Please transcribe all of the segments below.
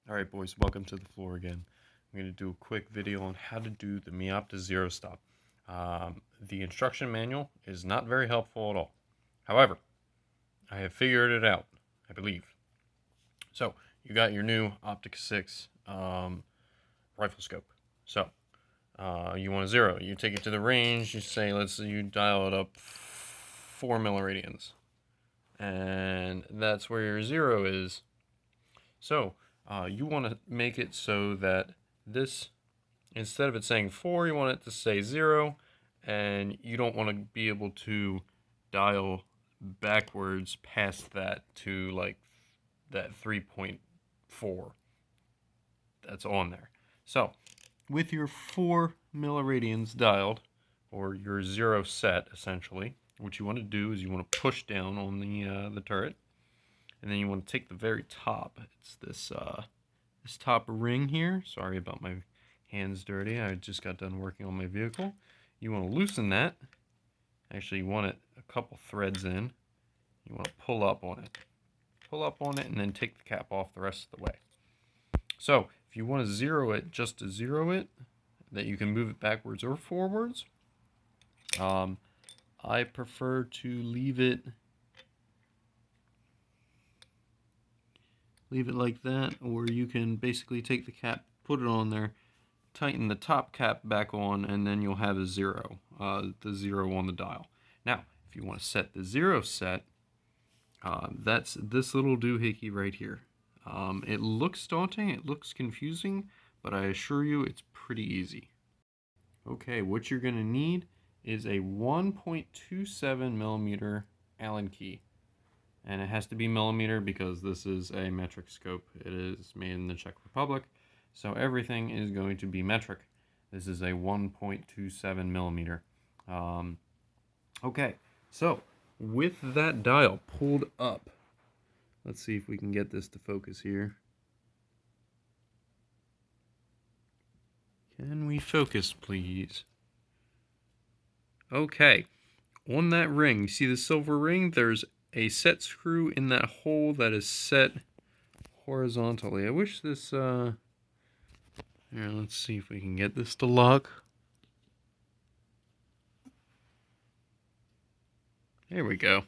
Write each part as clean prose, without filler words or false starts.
Alright boys, welcome to the floor again. I'm going to do a quick video on how to do the Meopta Zero Stop. The instruction manual is not very helpful at all. However, I have figured it out, I believe. So, you got your new Optika6 rifle scope. So, you want a zero. You take it to the range, you say, you dial it up 4 milliradians. And that's where your zero is. So, you want to make it so that this, instead of it saying 4, you want it to say 0, and you don't want to be able to dial backwards past that to like that 3.4 that's on there. So, with your 4 milliradians dialed, or your 0 set essentially, what you want to do is you want to push down on the turret. And then you want to take the very top. It's this this top ring here. Sorry about my hands dirty. I just got done working on my vehicle. You want to loosen that. Actually, you want it a couple threads in. You want to pull up on it. Pull up on it and then take the cap off the rest of the way. So, if you want to zero it, just to zero it, that you can move it backwards or forwards. I prefer to leave it like that, or you can basically take the cap, put it on there, tighten the top cap back on, and then you'll have a zero, the zero on the dial. Now, if you want to set the zero set, that's this little doohickey right here. It looks daunting, it looks confusing, but I assure you it's pretty easy. Okay, what you're going to need is a 1.27 millimeter Allen key. And it has to be millimeter because this is a metric scope. It is made in the Czech Republic, so everything is going to be metric. This is a 1.27 millimeter. Okay, so with that dial pulled up, let's see if we can get this to focus here. Can we focus, please? Okay, on that ring, you see the silver ring? There's a set screw in that hole that is set horizontally. I wish this, here, let's see if we can get this to lock. There we go.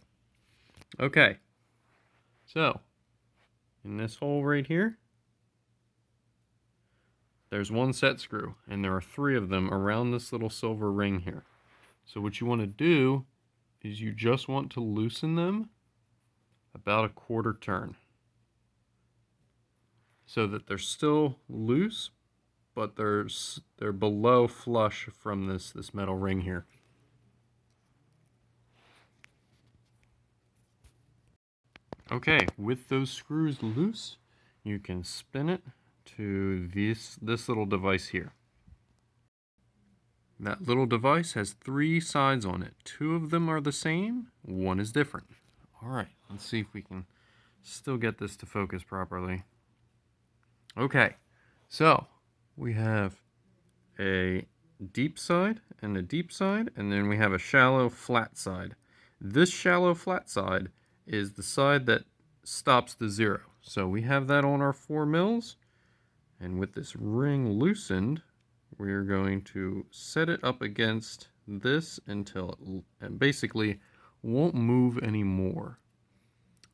Okay. So, in this hole right here, there's one set screw, and there are 3 of them around this little silver ring here. So what you want to do is you just want to loosen them about a quarter turn, so that they're still loose, but they're below flush from this metal ring here. Okay, with those screws loose, you can spin it to this little device here. That little device has 3 sides on it. 2 of them are the same, 1 is different. Alright, let's see if we can still get this to focus properly. Okay, so we have a deep side and a deep side, and then we have a shallow flat side. This shallow flat side is the side that stops the zero. So we have that on our 4 mils, and with this ring loosened, we're going to set it up against this until it basically won't move anymore.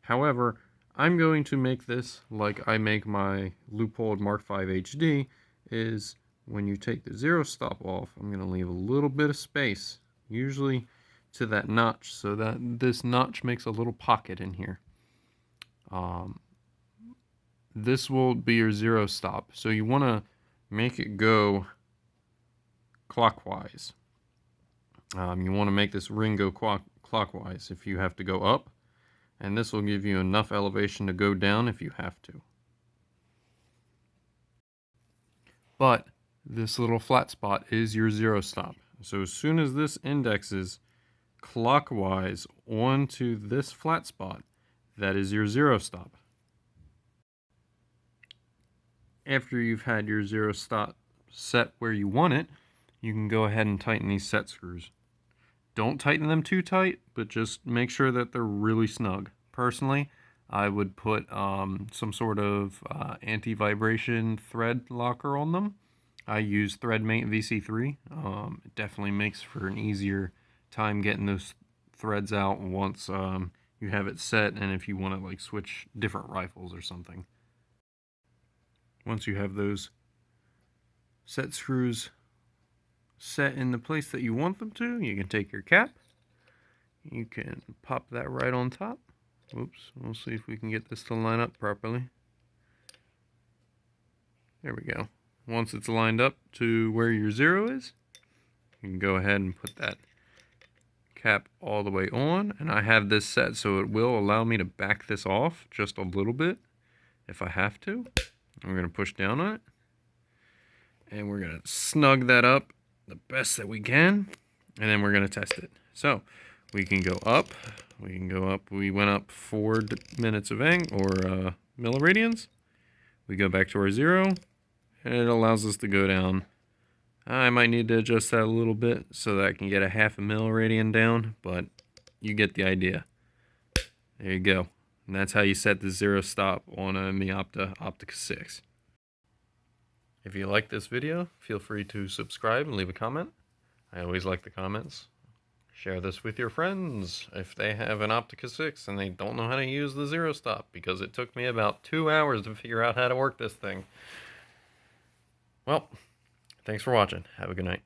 However, I'm going to make this like I make my loopholed Mark V HD, is when you take the zero stop off, I'm going to leave a little bit of space, usually to that notch, so that this notch makes a little pocket in here. This will be your zero stop, so you want to make it go clockwise. You want to make this ring go clockwise if you have to go up, and this will give you enough elevation to go down if you have to. But this little flat spot is your zero stop. So as soon as this indexes clockwise onto this flat spot, that is your zero stop. After you've had your zero stop set where you want it, you can go ahead and tighten these set screws. Don't tighten them too tight, but just make sure that they're really snug. Personally, I would put some sort of anti-vibration thread locker on them. I use ThreadMate VC3. It definitely makes for an easier time getting those threads out once you have it set, and if you want to like switch different rifles or something. Once you have those set screws set in the place that you want them to, you can take your cap, you can pop that right on top. Oops, we'll see if we can get this to line up properly. There we go. Once it's lined up to where your zero is, you can go ahead and put that cap all the way on. And I have this set so it will allow me to back this off just a little bit if I have to. I'm going to push down on it. And we're going to snug that up the best that we can. And then we're going to test it. So we can go up. We can go up. We went up 4 minutes of milliradians. We go back to our zero. And it allows us to go down. I might need to adjust that a little bit so that I can get a half a milliradian down, but you get the idea. There you go. And that's how you set the zero stop on a Meopta Optika6. If you like this video, feel free to subscribe and leave a comment. I always like the comments. Share this with your friends if they have an Optika6 and they don't know how to use the zero stop, because it took me about 2 hours to figure out how to work this thing. Well, thanks for watching. Have a good night.